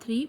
3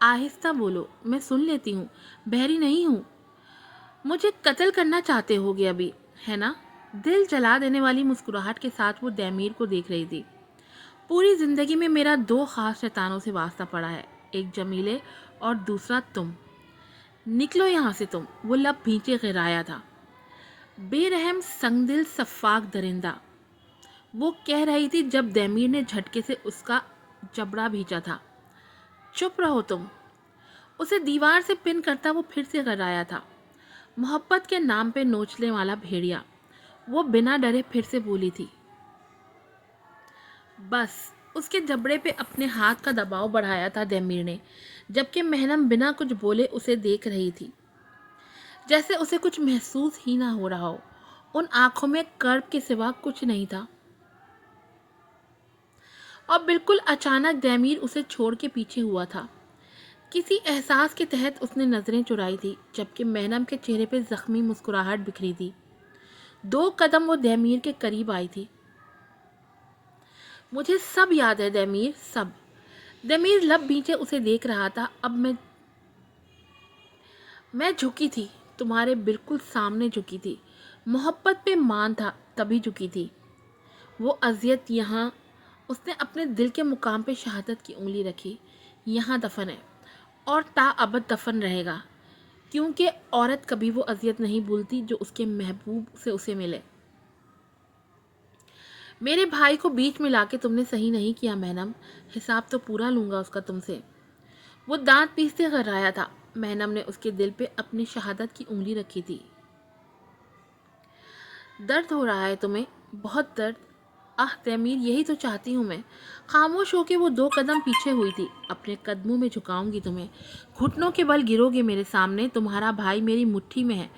آہستہ بولو، میں سن لیتی ہوں، بحری نہیں ہوں۔ مجھے قتل کرنا چاہتے ہوگے ابھی، ہے نا؟ دل جلا دینے والی مسکراہٹ کے ساتھ وہ دمیر کو دیکھ رہی تھی۔ پوری زندگی میں میرا دو خاص شیطانوں سے واسطہ پڑا ہے، ایک جمیلے اور دوسرا تم۔ نکلو یہاں سے تم، وہ لب بھینچے غرایا تھا۔ بے رحم سنگ دل سفاک درندہ، وہ کہہ رہی تھی جب دمیر نے جھٹکے سے اس کا جبڑا بھینچا تھا۔ چپ رہو تم، اسے دیوار سے پن کرتا وہ پھر سے غرایا تھا۔ محبت کے نام پہ نوچنے والا بھیڑیا، وہ بنا ڈرے پھر سے بولی تھی۔ بس اس کے جبڑے پہ اپنے ہاتھ کا دباؤ بڑھایا تھا دمیر نے، جبکہ مہنم بنا کچھ بولے اسے دیکھ رہی تھی، جیسے اسے کچھ محسوس ہی نہ ہو رہا ہو۔ ان آنکھوں میں کرب کے سوا کچھ نہیں تھا، اور بالکل اچانک دمیر اسے چھوڑ کے پیچھے ہوا تھا۔ کسی احساس کے تحت اس نے نظریں چرائی تھی، جبکہ مہنم کے چہرے پہ زخمی مسکراہٹ بکھری تھی۔ 2 قدم وہ دمیر کے قریب آئی تھی۔ مجھے سب یاد ہے دمیر، سب۔ دمیر لب بھینچے اسے دیکھ رہا تھا۔ اب میں جھکی تھی، تمہارے بالکل سامنے جھکی تھی۔ محبت پہ مان تھا تبھی جھکی تھی۔ وہ اذیت یہاں، اس نے اپنے دل کے مقام پہ شہادت کی انگلی رکھی، یہاں دفن ہے اور تا ابد دفن رہے گا، کیونکہ عورت کبھی وہ اذیت نہیں بھولتی جو اس کے محبوب سے اسے ملے۔ میرے بھائی کو بیچ میں لا کے تم نے صحیح نہیں کیا مہنم، حساب تو پورا لوں گا اس کا تم سے۔ وہ دانت پیستے غرایا تھا۔ مہنم نے اس کے دل پہ اپنی شہادت کی انگلی رکھی تھی۔ درد ہو رہا ہے تمہیں؟ بہت درد؟ آہ تیمیر، یہی تو چاہتی ہوں میں۔ خاموش ہو کے وہ 2 قدم پیچھے ہوئی تھی۔ اپنے قدموں میں جھکاؤں گی تمہیں، گھٹنوں کے بل گرو گے میرے سامنے، تمہارا بھائی میری مٹھی میں ہے،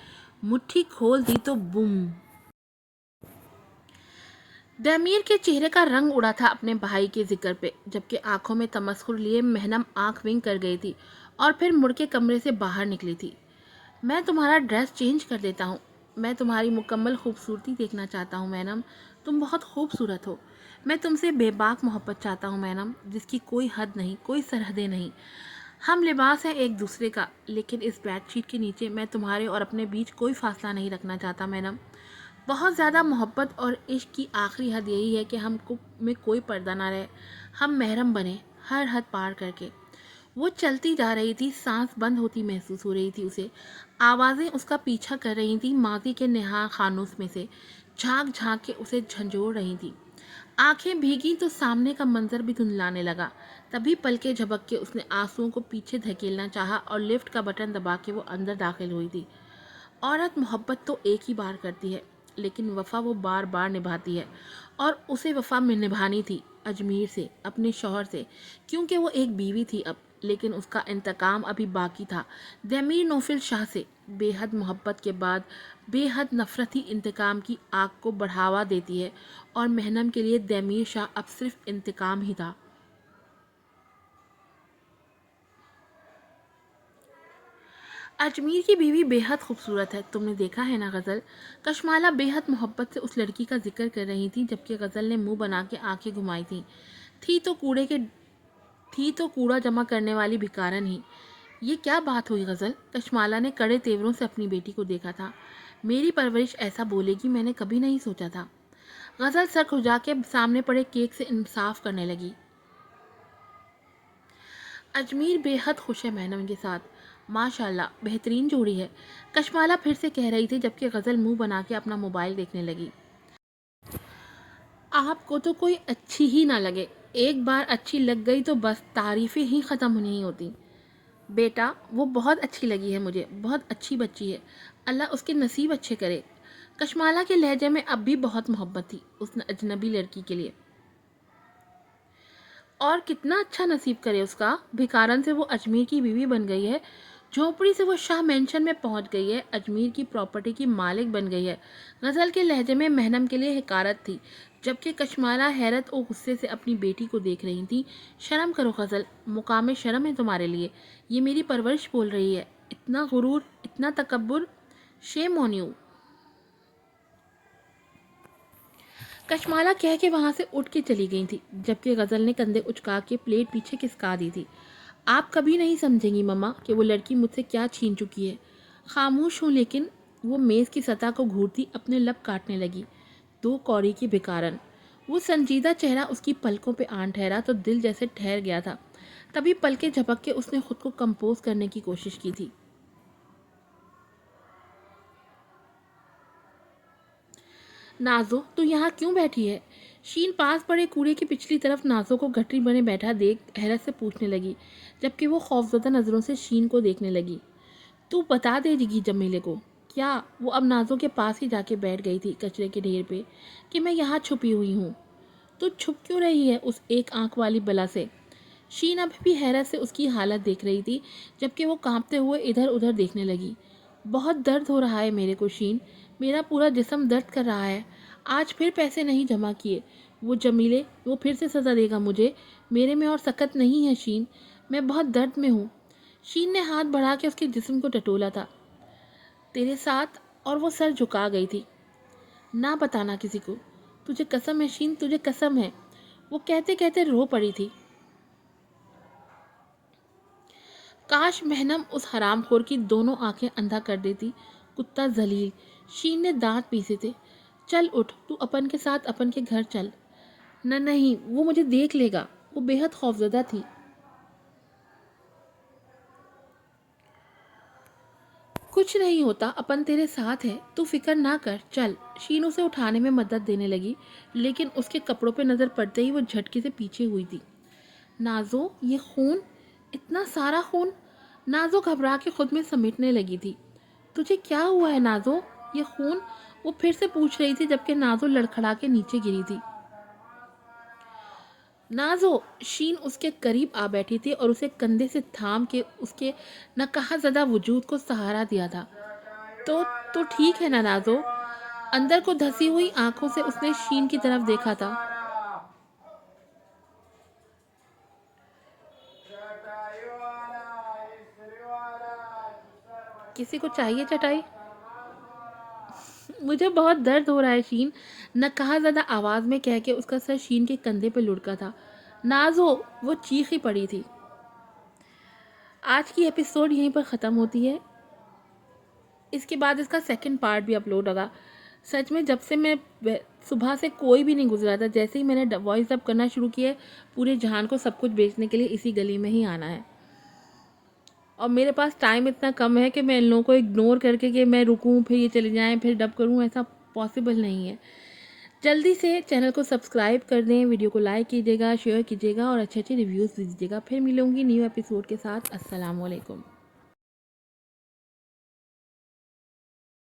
مٹھی کھول دی تو بم۔ دمیر کے چہرے کا رنگ اڑا تھا اپنے بھائی کے ذکر پہ، جبکہ آنکھوں میں تمسخر لیے مہنم آنکھ ونگ کر گئی تھی اور پھر مڑ کے کمرے سے باہر نکلی تھی۔ میں تمہارا ڈریس چینج کر دیتا ہوں، میں تمہاری مکمل خوبصورتی دیکھنا چاہتا ہوں مہنم، تم بہت خوبصورت ہو۔ میں تم سے بے باک محبت چاہتا ہوں مہنم، جس کی کوئی حد نہیں، کوئی سرحدیں نہیں۔ ہم لباس ہیں ایک دوسرے کا، لیکن اس بیڈ شیٹ کے نیچے میں تمہارے اور اپنے بیچ کوئی فاصلہ نہیں رکھنا چاہتا مہنم۔ بہت زیادہ محبت اور عشق کی آخری حد یہی ہے کہ ہم میں کوئی پردہ نہ رہے، ہم محرم بنے، ہر حد پار کر کے۔ وہ چلتی جا رہی تھی، سانس بند ہوتی محسوس ہو رہی تھی اسے۔ آوازیں اس کا پیچھا کر رہی تھیں، ماضی کے نہا خانوس میں سے جھانک جھانک کے اسے جھنجھوڑ رہی تھیں۔ آنکھیں بھیگی تو سامنے کا منظر بھی دھندلانے لگا۔ تبھی پلکیں جھپک کے اس نے آنسوؤں کو پیچھے دھکیلنا چاہا اور لفٹ کا بٹن دبا کے وہ اندر داخل ہوئی تھی۔ عورت محبت تو ایک ہی بار کرتی ہے، لیکن وفا وہ بار بار نبھاتی ہے، اور اسے وفا میں نبھانی تھی اجمیر سے، اپنے شوہر سے، کیونکہ وہ ایک بیوی تھی اب، لیکن اس کا انتقام ابھی باقی تھا دمیر نوفل شاہ سے۔ بے حد محبت کے بعد بے حد نفرت ہی انتقام کی آگ کو بڑھاوا دیتی ہے، اور مہنم کے لیے دمیر شاہ اب صرف انتقام ہی تھا۔ اجمیر کی بیوی بے حد خوبصورت ہے، تم نے دیکھا ہے نا غزل؟ کشمالہ بے حد محبت سے اس لڑکی کا ذکر کر رہی تھی، جبکہ غزل نے منہ بنا کے آنکھیں گھمائی تھیں۔ تھی تو کوڑا جمع کرنے والی بھکارن ہی۔ یہ کیا بات ہوئی غزل؟ کشمالہ نے کڑے تیوروں سے اپنی بیٹی کو دیکھا تھا۔ میری پرورش ایسا بولے گی میں نے کبھی نہیں سوچا تھا۔ غزل سر کھجا کے سامنے پڑے کیک سے انصاف کرنے لگی۔ اجمیر بے حد خوش ہے مہنم کے ساتھ، ماشاءاللہ بہترین جوڑی ہے، کشمالہ پھر سے کہہ رہی تھی، جبکہ غزل منہ بنا کے اپنا موبائل دیکھنے لگی۔ آپ کو تو کوئی اچھی ہی نہ لگے، ایک بار اچھی لگ گئی تو بس تعریفیں ہی ختم نہیں ہوتی۔ بیٹا وہ بہت اچھی لگی ہے مجھے، بہت اچھی بچی ہے، اللہ اس کے نصیب اچھے کرے۔ کشمالہ کے لہجے میں اب بھی بہت محبت تھی اس اجنبی لڑکی کے لیے۔ اور کتنا اچھا نصیب کرے اس کا، بھکارن سے وہ اجمیر کی بیوی بن گئی ہے، جھونپڑی سے وہ شاہ مینشن میں پہنچ گئی ہے، اجمیر کی پراپرٹی کی مالک بن گئی ہے۔ غزل کے لہجے میں مہنم کے لیے حقارت تھی، جبکہ کشمالہ حیرت اور غصے سے اپنی بیٹی کو دیکھ رہی تھی۔ شرم کرو غزل، مقام شرم ہے تمہارے لیے، یہ میری پرورش بول رہی ہے، اتنا غرور، اتنا تکبر، شیم آن یو۔ کشمالہ کہہ کے وہاں سے اٹھ کے چلی گئی تھی، جبکہ غزل نے کندھے اچکا کے پلیٹ پیچھے کھسکا دی تھی۔ آپ کبھی نہیں سمجھیں گی مما کہ وہ لڑکی مجھ سے کیا چھین چکی ہے۔ خاموش ہوں لیکن وہ میز کی سطح کو گھورتی اپنے لب کاٹنے لگی۔ 2 کوڑی کی بھکارن۔ وہ سنجیدہ چہرہ اس کی پلکوں پہ آن ٹھہرا تو دل جیسے ٹھہر گیا تھا۔ تبھی پلکیں جھپک کے اس نے خود کو کمپوز کرنے کی کوشش کی تھی۔ نازو تو یہاں کیوں بیٹھی ہے؟ شین پاس پڑے کوڑے کی پچھلی طرف نازو کو گٹری بنے بیٹھا دیکھ حیرت سے پوچھنے لگی، جبکہ وہ خوفزدہ نظروں سے شین کو دیکھنے لگی۔ تو بتا دے گی جمیلے کو کیا؟ وہ اب نازو کے پاس ہی جا کے بیٹھ گئی تھی کچرے کے ڈھیر پہ، کہ میں یہاں چھپی ہوئی ہوں۔ تو چھپ کیوں رہی ہے اس ایک آنکھ والی بلا سے؟ شین ابھی بھی حیرت سے اس کی حالت دیکھ رہی تھی، جبکہ وہ کانپتے ہوئے ادھر ادھر دیکھنے لگی۔ بہت درد ہو رہا ہے میرے کو شین، میرا پورا جسم درد کر رہا ہے۔ آج پھر پیسے نہیں جمع کیے وہ جمیلے، وہ پھر سے سزا دے گا مجھے۔ میرے میں اور سکت نہیں ہے شین، میں بہت درد میں ہوں۔ شین نے ہاتھ بڑھا کے اس کے جسم کو ٹٹولا تھا۔ تیرے ساتھ، اور وہ سر جھکا گئی تھی۔ نہ بتانا کسی کو، تجھے قسم ہے شین، تجھے قسم ہے۔ وہ کہتے کہتے رو پڑی تھی۔ کاش مہنم اس حرام خور کی دونوں آنکھیں اندھا کر دیتی۔ کتا ذلیل، شین نے دانت پیسے تھے۔ چل اٹھ، تو اپن کے ساتھ اپن کے گھر چل۔ نہ نہیں، وہ مجھے دیکھ لے گا۔ وہ بے حد خوفزدہ تھی۔ کچھ نہیں ہوتا، اپن تیرے ساتھ ہے، تو فکر نہ کر، چل۔ شین اسے اٹھانے میں مدد دینے لگی، لیکن اس کے کپڑوں پہ نظر پڑتے ہی وہ جھٹکے سے پیچھے ہوئی تھی۔ نازو، یہ خون، اتنا سارا خون! نازو گھبرا کے خود میں سمیٹنے لگی تھی۔ تجھے کیا ہوا ہے نازو؟ یہ خون؟ وہ پھر سے پوچھ رہی تھی، جبکہ نازو لڑکھڑا کے نیچے گری تھی۔ نازو! شین اس کے قریب آ بیٹھی تھی اور اسے کندھے سے تھام کے اس کے نکہت زدہ وجود کو سہارا دیا تھا۔ تو ٹھیک ہے نا نازو؟ اندر کو دھسی ہوئی آنکھوں سے اس نے شین کی طرف دیکھا تھا۔ کسی کو چاہیے چٹائی؟ مجھے بہت درد ہو رہا ہے شین، نکہت زدہ آواز میں کہہ کے اس کا سر شین کے کندھے پہ لڑکا تھا۔ نازو! وہ چیخی پڑی تھی۔ آج کی ایپیسوڈ یہیں پر ختم ہوتی ہے۔ اس کے بعد اس کا سیکنڈ پارٹ بھی اپلوڈ ہوگا۔ سچ میں جب سے میں صبح سے کوئی بھی نہیں گزرا تھا، جیسے ہی میں نے وائس ڈب کرنا شروع کیا ہے، پورے جہان کو سب کچھ بیچنے کے لیے اسی گلی میں ہی آنا ہے۔ اور میرے پاس ٹائم اتنا کم ہے کہ میں ان لوگوں کو اگنور کر کے کہ میں رکوں پھر یہ چلے جائیں پھر ڈب کروں، ایسا پاسبل نہیں ہے۔ جلدی سے چینل کو سبسکرائب کر دیں، ویڈیو کو لائک کیجیے گا، شیئر کیجیے گا اور اچھے اچھے ریویوز دیجیے گا۔ پھر ملوں گی نیو ایپیسوڈ کے ساتھ۔ السلام علیکم۔